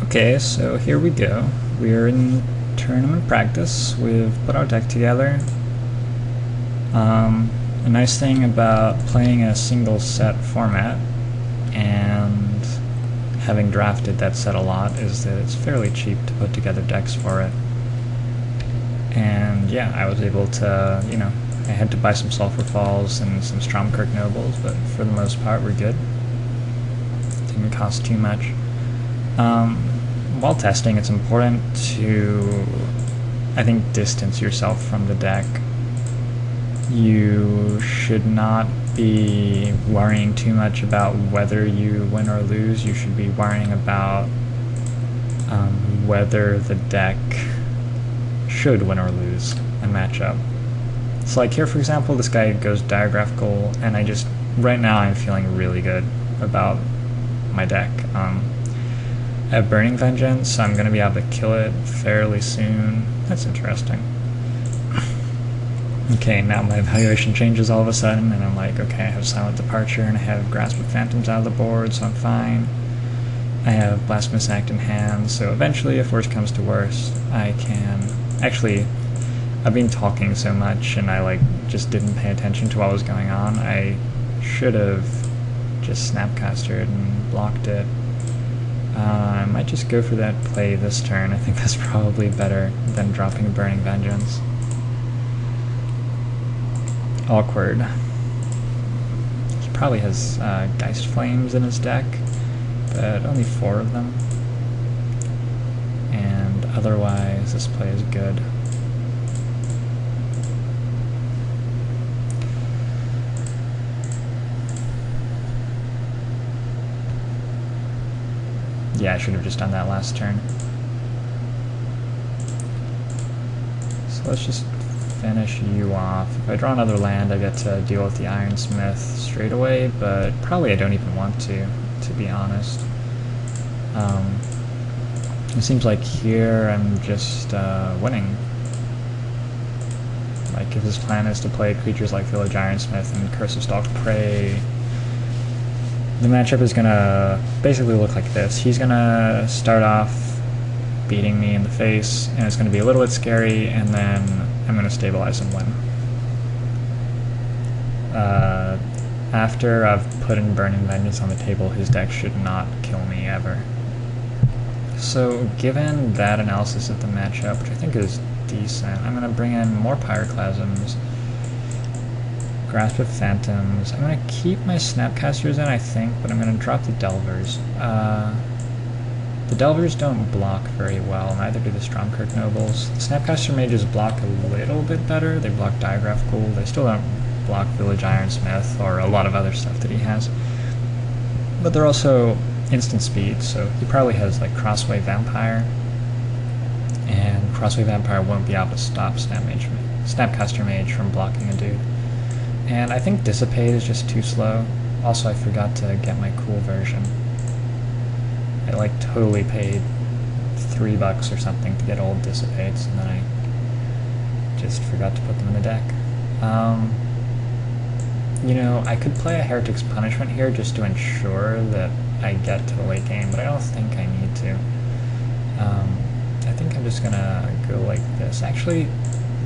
Okay, so here we go. We're in tournament practice. We've put our deck together. A nice thing about playing a single set format and having drafted that set a lot is that it's fairly cheap to put together decks for it. And yeah, I was able to, I had to buy some Sulphur Falls and some Stromkirk Nobles, but for the most part we're good. Didn't cost too much. While testing, it's important to, I think, distance yourself from the deck. You should not be worrying too much about whether you win or lose. You should be worrying about whether the deck should win or lose a matchup. So like here, for example, this guy goes Diagraphical, and right now I'm feeling really good about my deck. I have Burning Vengeance, so I'm going to be able to kill it fairly soon. That's interesting. Okay, now my evaluation changes all of a sudden, and I'm like, okay, I have Silent Departure, and I have Grasp of Phantoms out of the board, so I'm fine. I have Blasphemous Act in hand, so eventually, if worst comes to worst, I can... Actually, I've been talking so much, and I just didn't pay attention to what was going on. I should have just Snapcastered and blocked it. I might just go for that play this turn. I think that's probably better than dropping Burning Vengeance. Awkward. He probably has Geist Flames in his deck, but only 4 of them. And otherwise, this play is good. Yeah, I should have just done that last turn. So let's just finish you off. If I draw another land, I get to deal with the Ironsmith straight away, but probably I don't even want to be honest. It seems like here I'm just winning. Like if his plan is to play creatures like Village Ironsmith and Curse of Stalked Prey, the matchup is going to basically look like this. He's going to start off beating me in the face, and it's going to be a little bit scary, and then I'm going to stabilize and win. After I've put in Burning Vengeance on the table, his deck should not kill me ever. So given that analysis of the matchup, which I think is decent, I'm going to bring in more Pyroclasms, Grasp of Phantoms. I'm going to keep my Snapcasters in, I think, but I'm going to drop the Delvers. The Delvers don't block very well, neither do the Stromkirk Nobles. The Snapcaster Mages block a little bit better. They block Diagraphical. They still don't block Village Ironsmith or a lot of other stuff that he has. But they're also instant speed, so he probably has like Crossway Vampire. And Crossway Vampire won't be able to stop Snapcaster Mage from blocking a dude. And I think Dissipate is just too slow. Also, I forgot to get my cool version. I totally paid $3 or something to get old Dissipates, and then I just forgot to put them in the deck. I could play a Heretic's Punishment here just to ensure that I get to the late game, but I don't think I need to. I think I'm just gonna go like this. Actually,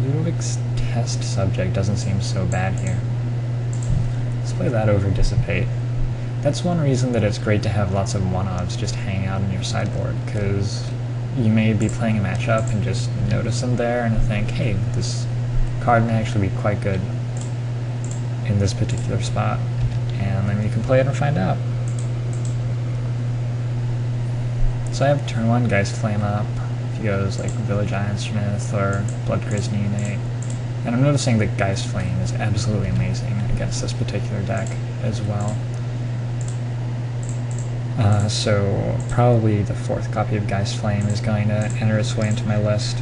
Ludwig's Test Subject doesn't seem so bad here. Let's play that over Dissipate. That's one reason that it's great to have lots of one-odds just hanging out in your sideboard, because you may be playing a matchup and just notice them there and think, hey, this card may actually be quite good in this particular spot, and then you can play it and find out. So I have turn 1 Geist Flame up. If he goes like Village Ironsmith or Bloodcrazed Neonate. And I'm noticing that Geist Flame is absolutely amazing against this particular deck as well. So probably the 4th copy of Geist Flame is going to enter its way into my list.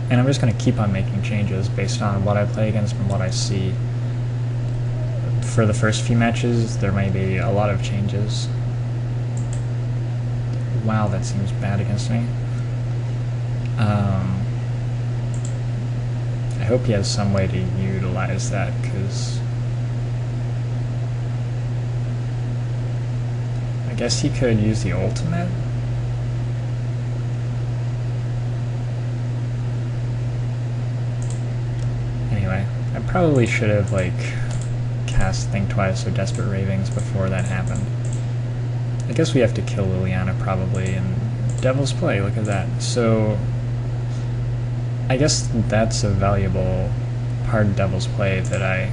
And I'm just going to keep on making changes based on what I play against and what I see. For the first few matches, there may be a lot of changes. Wow, that seems bad against me. I hope he has some way to utilize that, because guess he could use the ultimate. Anyway, I probably should have, like, cast Think Twice or Desperate Ravings before that happened. I guess we have to kill Liliana probably, and Devil's Play, look at that. So, I guess that's a valuable part of Devil's Play that I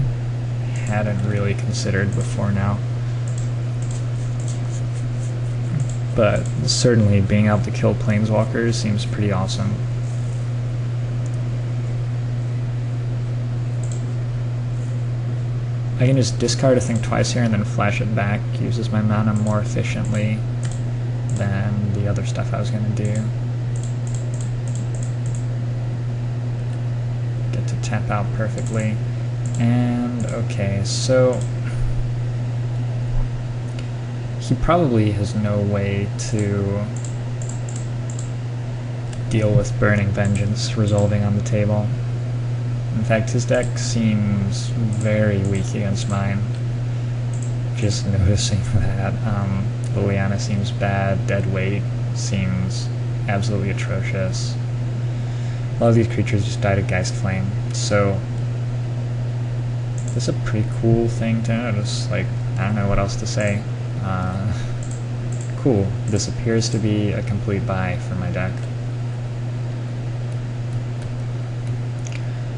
hadn't really considered before now. But certainly being able to kill Planeswalkers seems pretty awesome. I can just discard a Think Twice here and then flash it back. Uses my mana more efficiently than the other stuff I was going to do. Get to tap out perfectly. And okay, so he probably has no way to deal with Burning Vengeance resolving on the table. In fact, his deck seems very weak against mine. Just noticing that. Liliana seems bad, Dead Weight seems absolutely atrocious. A lot of these creatures just died of Geist Flame, so this is a pretty cool thing to notice. Like, I don't know what else to say. Cool. This appears to be a complete buy for my deck.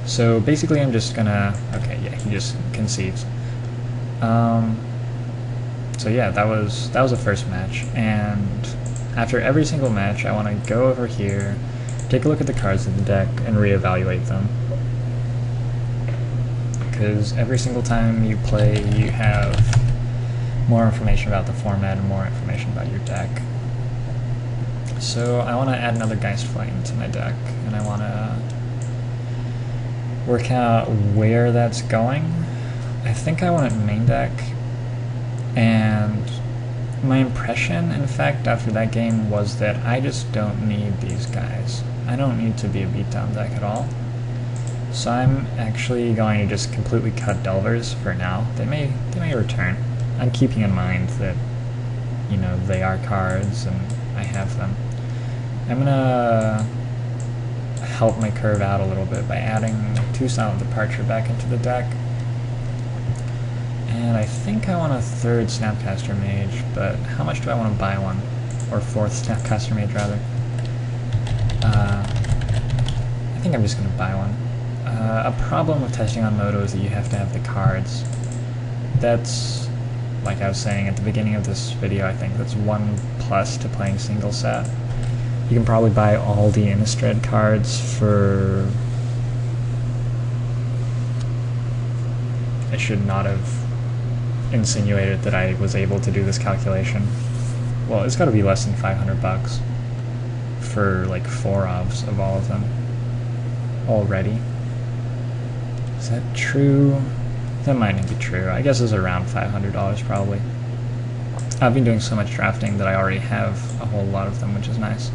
So basically I'm just gonna... Okay, yeah, he just concedes. So yeah, that was the first match, and after every single match I want to go over here, take a look at the cards in the deck, and reevaluate them. Because every single time you play, you have more information about the format and more information about your deck. So I want to add another Geist Flame to my deck, and I want to work out where that's going. I think I want it main deck, and my impression, in fact, after that game was that I just don't need these guys. I don't need to be a beatdown deck at all. So I'm actually going to just completely cut Delvers for now. They may return. I'm keeping in mind that, you know, they are cards and I have them. I'm gonna help my curve out a little bit by adding 2 Silent Departure back into the deck. And I think I want a 3rd Snapcaster Mage, but how much do I want to buy one? Or 4th Snapcaster Mage, rather. I think I'm just going to buy one. A problem with testing on Moto is that you have to have the cards. That's, like I was saying at the beginning of this video, I think that's 1 plus to playing single set. You can probably buy all the Innistrad cards for... I should not have insinuated that I was able to do this calculation. Well, it's got to be less than $500 for like 4 ofs of all of them already. Is that true? That might not be true. I guess it's around $500 probably. I've been doing so much drafting that I already have a whole lot of them, which is nice.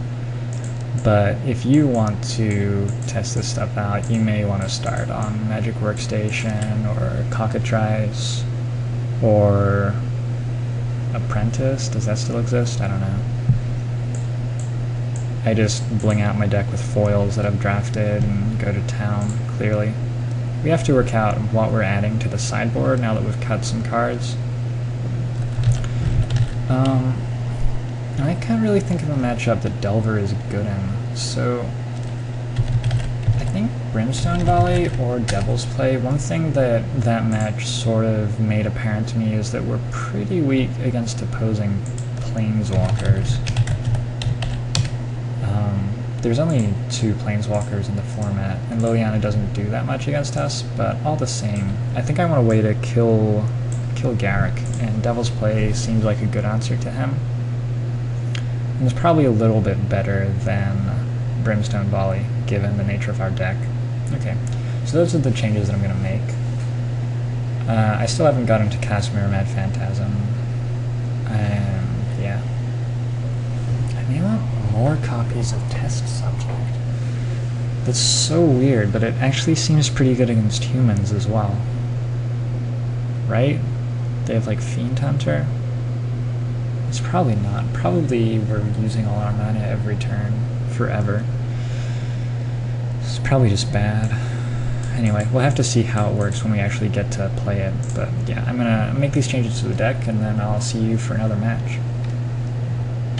But if you want to test this stuff out, you may want to start on Magic Workstation or Cockatrice or Apprentice. Does that still exist? I don't know. I just bling out my deck with foils that I've drafted and go to town, clearly. We have to work out what we're adding to the sideboard now that we've cut some cards. I can't really think of a matchup that Delver is good in, so I think Brimstone Volley or Devil's Play. One thing that that match sort of made apparent to me is that we're pretty weak against opposing Planeswalkers. There's only 2 Planeswalkers in the format, and Liliana doesn't do that much against us, but all the same, I think I want a way to kill Garrick, and Devil's Play seems like a good answer to him. And it's probably a little bit better than Brimstone Volley, given the nature of our deck. Okay, so those are the changes that I'm going to make. I still haven't gotten to cast Mirror Mad Phantasm, and yeah. I may want more copies of Test Subject. That's so weird, but it actually seems pretty good against humans as well. Right? They have like Fiend Hunter. It's probably not. Probably we're using all our mana every turn, forever. It's probably just bad. Anyway, we'll have to see how it works when we actually get to play it. But yeah, I'm gonna make these changes to the deck, and then I'll see you for another match.